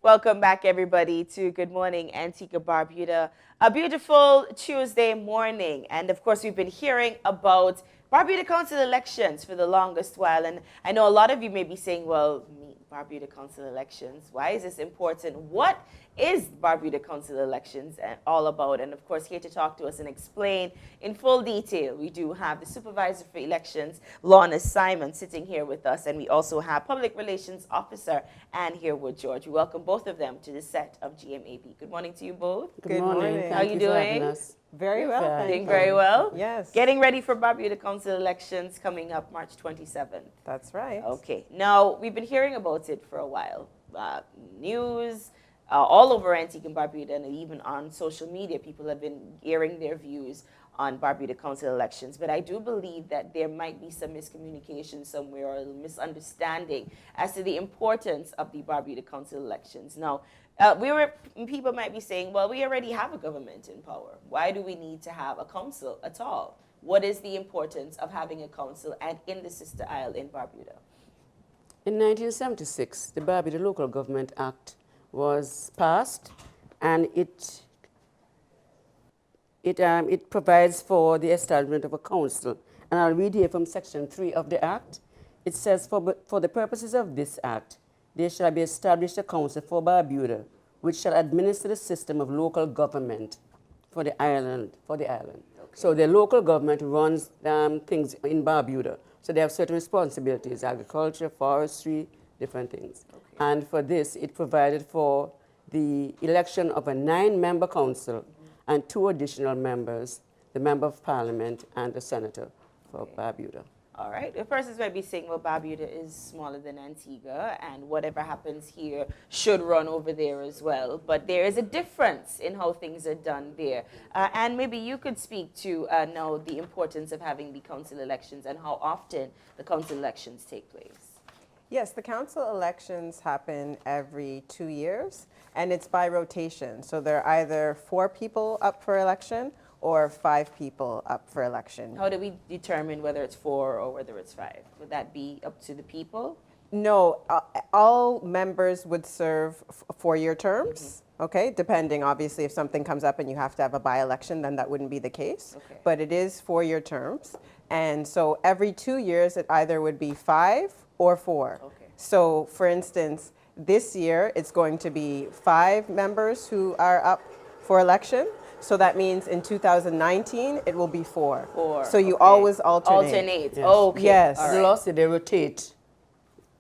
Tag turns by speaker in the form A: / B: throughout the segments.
A: Welcome back, everybody, to Good Morning Antigua Barbuda. A beautiful Tuesday morning. And of course, we've been hearing about Barbuda Council elections for the longest while. And I know a lot of you may be saying, well, Barbuda Council elections, why is this important? What is Barbuda Council elections all about? And of course, here to talk to us and explain in full detail, we do have the Supervisor for Elections, Lorna Simon, sitting here with us. And we also have Public Relations Officer, Anne Harewood-George. We welcome both of them to the set of GMAB. Good morning to you both.
B: Good morning.
A: How are you doing?
B: Very well.
A: Doing very well?
B: Yes.
A: Getting ready for Barbuda Council elections coming up March 27th.
B: That's right.
A: Okay. Now, we've been hearing about it for a while. News, all over Antigua and Barbuda, and even on social media, people have been airing their views on Barbuda Council elections. But I do believe that there might be some miscommunication somewhere or a misunderstanding as to the importance of the Barbuda Council elections. Now, people might be saying, well, we already have a government in power. Why do we need to have a council at all? What is the importance of having a council and in the sister isle in Barbuda?
C: In 1976, the Barbuda Local Government Act was passed, and it provides for the establishment of a council. And I'll read here from Section 3 of the Act. It says, for the purposes of this Act, there shall be established a council for Barbuda, which shall administer the system of local government for the island. Okay. So the local government runs things in Barbuda. So they have certain responsibilities, agriculture, forestry, different things. Okay. And for this, it provided for the election of a 9-member council and 2 additional members, the Member of Parliament and the Senator for Barbuda.
A: All right. The persons might be saying, well, Barbuda is smaller than Antigua, and whatever happens here should run over there as well. But there is a difference in how things are done there. And maybe you could speak to now the importance of having the council elections and how often the council elections take place.
B: Yes, the council elections happen every 2 years, and it's by rotation. So there are either 4 people up for election or 5 people up for election.
A: How do we determine whether it's 4 or whether it's 5? Would that be up to the people?
B: No, all members would serve 4-year terms, okay? Depending, obviously, if something comes up and you have to have a by-election, then that wouldn't be the case. Okay. But it is 4-year terms. And so every 2 years, it either would be 5 or 4. Okay. So, for instance, this year, it's going to be 5 members who are up for election. So that means in 2019, it will be 4. So you always alternate.
A: Yes. Okay.
B: Yes.
C: Right. The law said they rotate.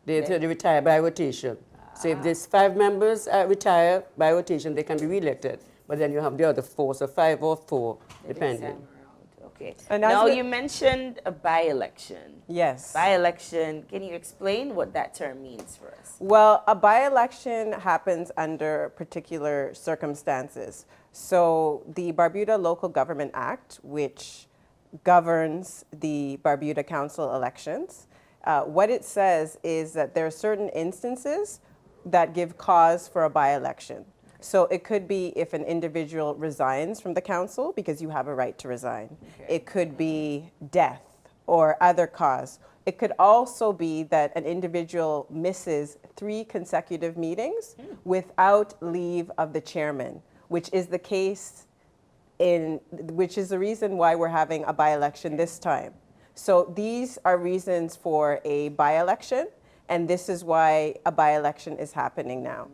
C: They retire by rotation. So if there's 5 members retire by rotation, they can be re-elected. But then you have the other 4, so 5 or 4, depending.
A: Okay. And now you mentioned a by-election.
B: Yes.
A: By-election. Can you explain what that term means for us?
B: Well, a by-election happens under particular circumstances. So the Barbuda Local Government Act, which governs the Barbuda Council elections, what it says is that there are certain instances that give cause for a by-election. So it could be if an individual resigns from the council because you have a right to resign. Okay. It could be death or other cause. It could also be that an individual misses 3 consecutive meetings without leave of the chairman, which is the case which is the reason why we're having a by-election this time. So these are reasons for a by-election, and this is why a by-election is happening now.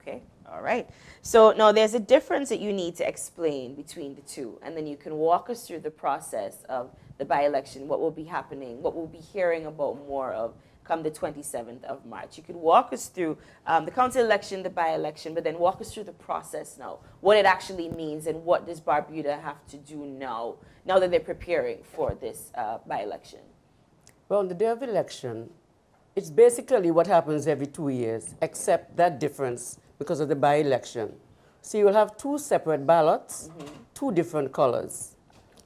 A: Okay. All right. So now there's a difference that you need to explain between the two, and then you can walk us through the process of the by-election, what will be happening, what we'll be hearing about more of come the 27th of March. You could walk us through the council election, the by-election, but then walk us through the process now, what it actually means and what does Barbuda have to do now that they're preparing for this by-election.
C: Well, on the day of election, it's basically what happens every 2 years, except that difference because of the by-election. So you'll have 2 separate ballots, 2 different colors.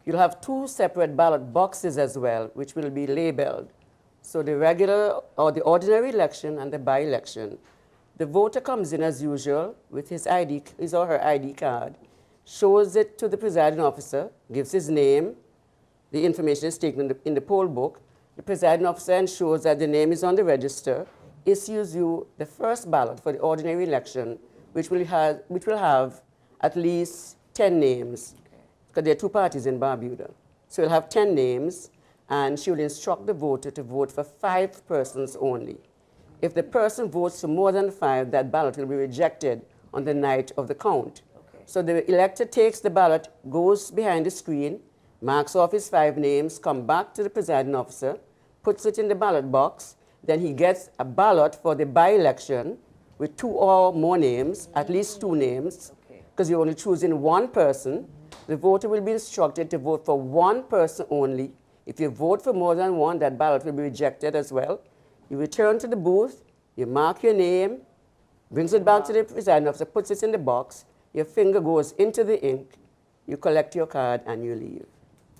C: You'll have 2 separate ballot boxes as well, which will be labeled. So the regular or the ordinary election and the by-election. The voter comes in as usual with his or her ID card, shows it to the presiding officer, gives his name, the information is taken in the poll book. The presiding officer ensures that the name is on the register, issues you the first ballot for the ordinary election, which will have at least 10 names, because there are two parties in Barbuda. So you'll have 10 names, and she will instruct the voter to vote for 5 persons only. If the person votes for more than 5, that ballot will be rejected on the night of the count.
A: Okay.
C: So the elector takes the ballot, goes behind the screen, marks off his 5 names, come back to the presiding officer, puts it in the ballot box, then he gets a ballot for the by-election with 2 or more names, at least 2 names, because you're only choosing 1 person. The voter will be instructed to vote for 1 person only. If you vote for more than 1, that ballot will be rejected as well. You return to the booth, you mark your name, brings it back to the presiding officer, puts it in the box, your finger goes into the ink, you collect your card, and you leave.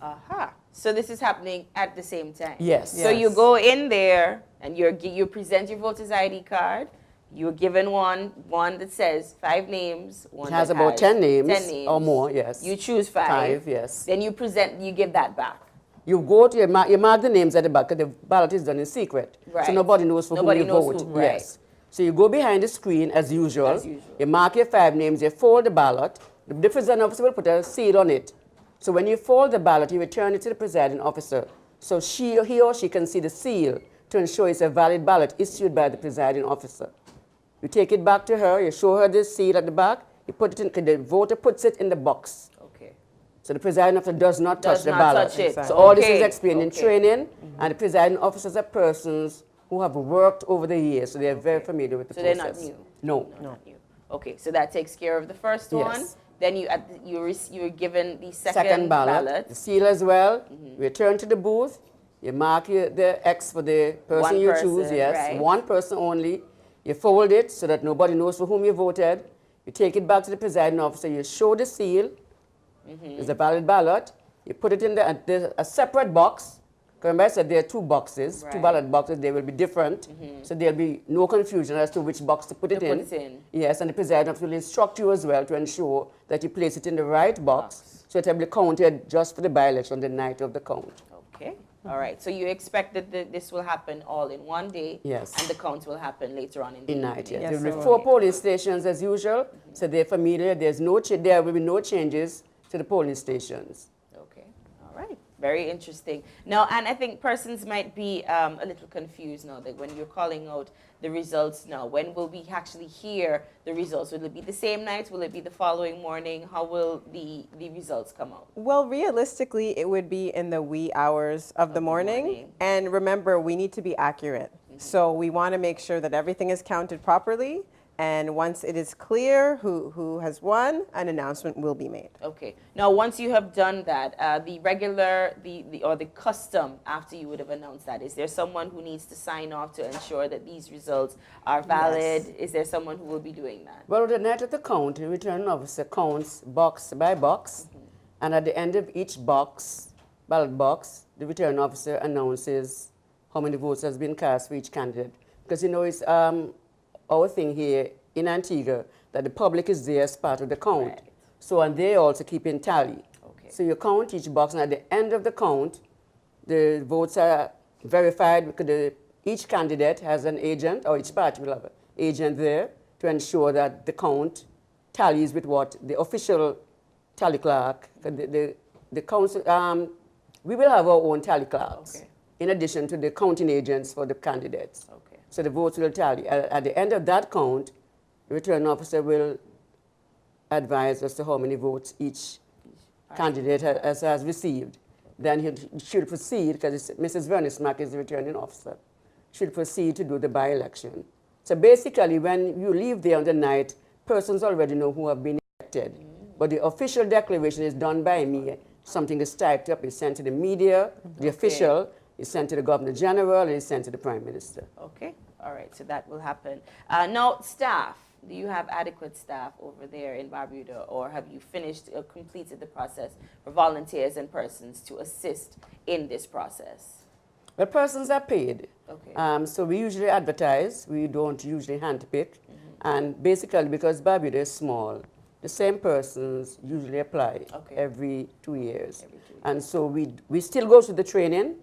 A: Aha. So this is happening at the same time?
C: Yes.
A: So you go in there, and you present your voter's ID card. You're given one that says 5 names. One
C: It has
A: that
C: about 10 names,
A: 10 names
C: or more, yes.
A: You choose 5.
C: 5, yes.
A: Then you give that back.
C: You go to you mark the names at the back, because the ballot is done in secret.
A: Right.
C: So nobody knows for
A: Nobody
C: whom you
A: knows
C: vote.
A: who, right.
C: Yes. So you go behind the screen as usual.
A: As usual.
C: You mark your 5 names, you fold the ballot. The presiding officer will put a seal on it. So when you fold the ballot, you return it to the presiding officer. So he or she can see the seal to ensure it's a valid ballot issued by the presiding officer. You take it back to her, you show her the seal at the back, you put it in, the voter puts it in the box.
A: Okay.
C: So the presiding officer does not touch the
A: not
C: ballot.
A: touch it.
B: Exactly.
C: So all this
A: Okay.
C: is explained in
A: Okay.
C: training, and the presiding officers are persons who have worked over the years, so they're very familiar with the
A: So
C: process.
A: they're not new?
C: No.
A: Not new. Okay, so that takes care of the first
C: Yes.
A: one. Then you're given the
C: Second ballot, the seal as well. You return to the booth, you mark the X for the person
A: One
C: you
A: person,
C: choose, yes,
A: right.
C: 1 person only. You fold it so that nobody knows for whom you voted. You take it back to the presiding officer, you show the seal, it's a valid ballot. You put it in a separate box. Remember I said there are 2 boxes, 2
A: Right.
C: ballot boxes, they will be different. So there'll be no confusion as to which box to put it in.
A: put it in.
C: Yes, and the presiding officer will instruct you as well to ensure that you place it in the right box. So it will be counted just for the by-election on the night of the count.
A: Okay. All right. So you expect that this will happen all in one day.
C: Yes.
A: And the count will happen later on in the
C: In night, yes.
A: evening.
B: Yes,
C: There will
B: so-
C: be 4 polling stations as usual, so they're familiar. There will be no changes to the polling stations.
A: Okay. All right. Very interesting. Now, and I think persons might be a little confused now that when you're calling out the results now, when will we actually hear the results? Will it be the same night? Will it be the following morning? How will the results come out?
B: Well, realistically, it would be in the wee hours of the morning. And remember, we need to be accurate. So we want to make sure that everything is counted properly. And once it is clear who has won, an announcement will be made.
A: Okay. Now, once you have done that, the regular, or the custom after you would have announced that, is there someone who needs to sign off to ensure that these results are valid?
B: Yes.
A: Is there someone who will be doing that?
C: Well, the night of the count, the returning officer counts box by box, and at the end of each box, ballot box, the returning officer announces how many votes has been cast for each candidate. Because, you know, it's our thing here in Antigua that the public is there as part of the count.
A: Right.
C: So, and they also keep in tally.
A: Okay.
C: So you count each box, and at the end of the count, the votes are verified because each candidate has an agent, or each party will have an agent there to ensure that the count tallies with what the official tally clerk, the council, we will have our own tally clerks,
A: Okay.
C: in addition to the counting agents for the candidates.
A: Okay.
C: So the votes will tally. At the end of that count, the returning officer will advise as to how many votes each candidate has received. Then he should proceed, because Mrs. Vernice Mack is the returning officer, should proceed to do the by-election. So basically, when you leave there on the night, persons already know who have been elected. But the official declaration is done by me. Something is typed up, is sent to the media, the official is sent to the Governor General, and is sent to the Prime Minister.
A: Okay. All right. So that will happen. Now, staff. Do you have adequate staff over there in Barbuda, or have you finished or completed the process for volunteers and persons to assist in this process?
C: Well, persons are paid.
A: Okay.
C: So we usually advertise. We don't usually handpick. And basically, because Barbuda is small, the same persons usually apply
A: Okay.
C: every 2 years.
A: Every 2 years.
C: And so we still go through the training,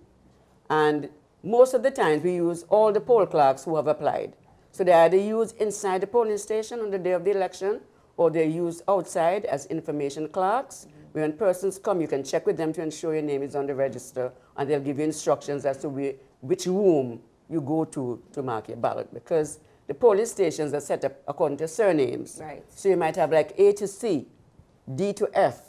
C: and most of the times we use all the poll clerks who have applied. So they either use inside the polling station on the day of the election, or they use outside as information clerks. When persons come, you can check with them to ensure your name is on the register, and they'll give you instructions as to which room you go to mark your ballot, because the polling stations are set up according to surnames.
A: Right.
C: So you might have like A to C, D to F,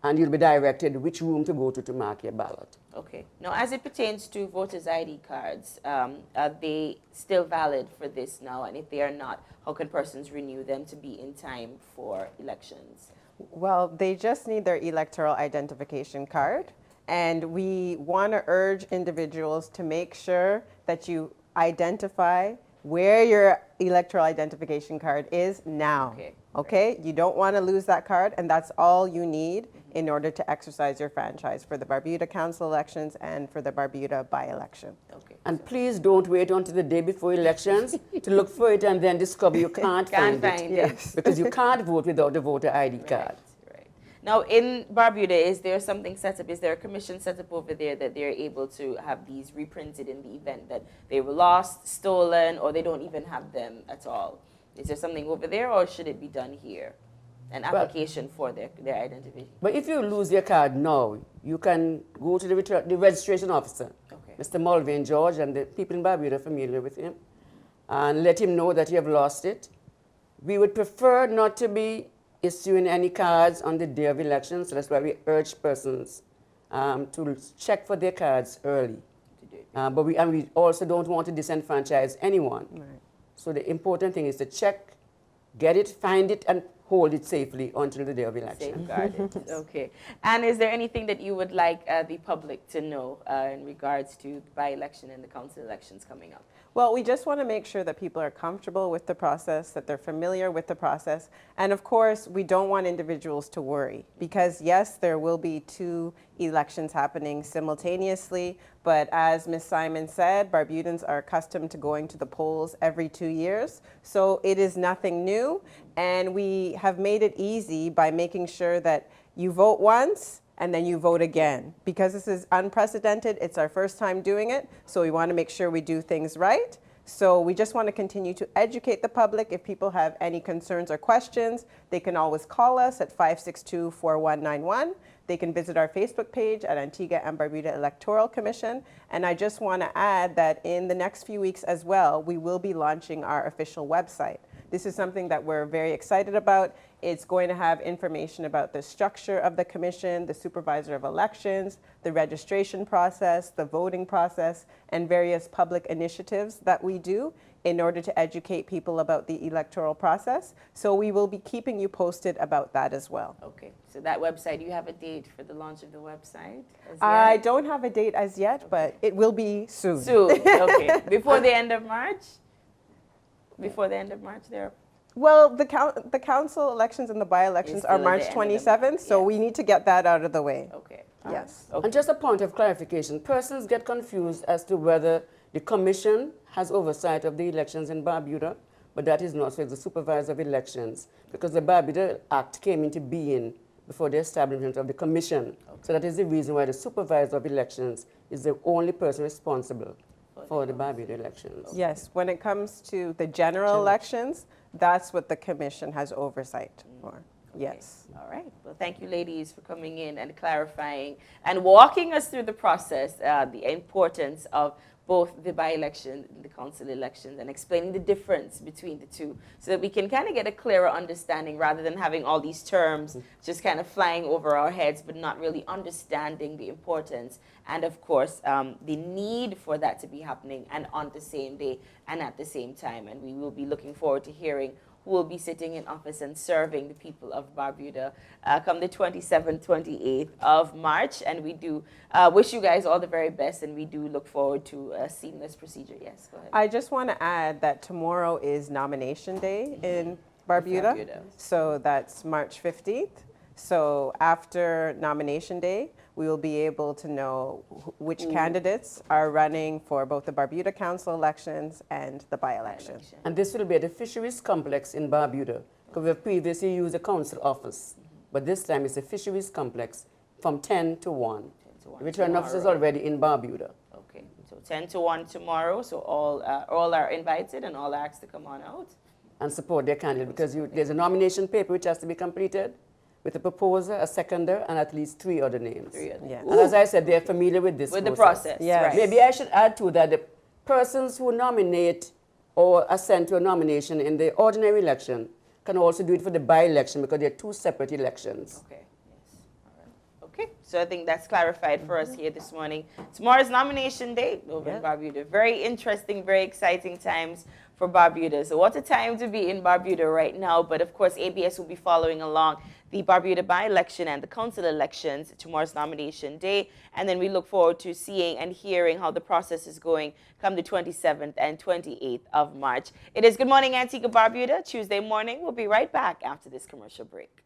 C: and you'll be directed which room to go to mark your ballot.
A: Okay. Now, as it pertains to voters' ID cards, are they still valid for this now? And if they are not, how can persons renew them to be in time for elections?
B: Well, they just need their electoral identification card. And we want to urge individuals to make sure that you identify where your electoral identification card is now.
A: Okay.
B: Okay? You don't want to lose that card, and that's all you need in order to exercise your franchise for the Barbuda Council elections and for the Barbuda by-election.
A: Okay.
C: And please don't wait until the day before elections to look for it and then discover you can't find it.
B: Yes.
C: Because you can't vote without the voter ID card.
A: Right. Now, in Barbuda, is there something set up? Is there a commission set up over there that they're able to have these reprinted in the event that they were lost, stolen, or they don't even have them at all? Is there something over there, or should it be done here? An application for their identification.
C: But if you lose your card now, you can go to the registration officer,
A: Okay.
C: Mr. Mulvey George, and the people in Barbuda are familiar with him, and let him know that you have lost it. We would prefer not to be issuing any cards on the day of elections, so that's why we urge persons to check for their cards early. But we also don't want to disenfranchise anyone.
B: Right.
C: So the important thing is to check, get it, find it, and hold it safely until the day of election.
A: Safeguard it. Okay. And is there anything that you would like the public to know in regards to the by-election and the council elections coming up?
B: Well, we just want to make sure that people are comfortable with the process, that they're familiar with the process. And of course, we don't want individuals to worry because yes, there will be 2 elections happening simultaneously. But as Ms. Simon said, Barbudans are accustomed to going to the polls every 2 years. So it is nothing new. And we have made it easy by making sure that you vote once and then you vote again. Because this is unprecedented, it's our first time doing it, so we want to make sure we do things right. So we just want to continue to educate the public. If people have any concerns or questions, they can always call us at 562-4191. They can visit our Facebook page at Antigua and Barbuda Electoral Commission. And I just want to add that in the next few weeks as well, we will be launching our official website. This is something that we're very excited about. It's going to have information about the structure of the commission, the Supervisor of Elections, the registration process, the voting process, and various public initiatives that we do in order to educate people about the electoral process. So we will be keeping you posted about that as well.
A: Okay. So that website, do you have a date for the launch of the website?
B: I don't have a date as yet, but it will be soon.
A: Soon. Okay. Before the end of March? Before the end of March there?
B: Well, the council elections and the by-elections are
A: still at
B: March
A: the end of the
B: 27th,
A: month,
B: so
A: yes.
B: we need to get that out of the way.
A: Okay.
B: Yes.
A: Okay.
C: And just a point of clarification, persons get confused as to whether the commission has oversight of the elections in Barbuda, but that is not so. It's the Supervisor of Elections, because the Barbuda Act came into being before the establishment of the commission. Okay. So that is the reason why the Supervisor of Elections is the only person responsible for the Barbuda elections.
B: Yes, when it comes to the general elections, that's what the commission has oversight for. Yes.
A: Okay. All right. Well, thank you, ladies, for coming in and clarifying and walking us through the process, the importance of both the by-election and the council elections, and explaining the difference between the two so that we can kind of get a clearer understanding rather than having all these terms just kind of flying over our heads but not really understanding the importance and, of course, the need for that to be happening and on the same day and at the same time. And we will be looking forward to hearing who will be sitting in office and serving the people of Barbuda come the 27th, 28th of March. And we do wish you guys all the very best, and we do look forward to a seamless procedure. Yes, go ahead.
B: I just want to add that tomorrow is nomination day in Barbuda. So that's March 15th. So after nomination day, we will be able to know which candidates are running for both the Barbuda Council elections and the by-election.
C: And this will be at the Fisheries Complex in Barbuda, because we have previously used the council office. But this time it's a Fisheries Complex from 10 to 1. The return officer is already in Barbuda.
A: Okay, so 10 to 1 tomorrow. So all are invited and all are asked to come on out.
C: And support their candidate, because there's a nomination paper which has to be completed with a proposer, a seconder, and at least 3 other names.
B: Yeah.
C: And as I said, they're familiar with this
A: With the process,
B: Yes.
A: right.
C: Maybe I should add to that the persons who nominate or assent to a nomination in the ordinary election can also do it for the by-election, because they're 2 separate elections.
A: Okay, yes, all right. Okay, so I think that's clarified for us here this morning. Tomorrow's nomination day over in Barbuda. Very interesting, very exciting times for Barbuda. So what a time to be in Barbuda right now. But of course, ABS will be following along the Barbuda by-election and the council elections, tomorrow's nomination day. And then we look forward to seeing and hearing how the process is going come the 27th and 28th of March. It is Good Morning Antigua Barbuda, Tuesday morning. We'll be right back after this commercial break.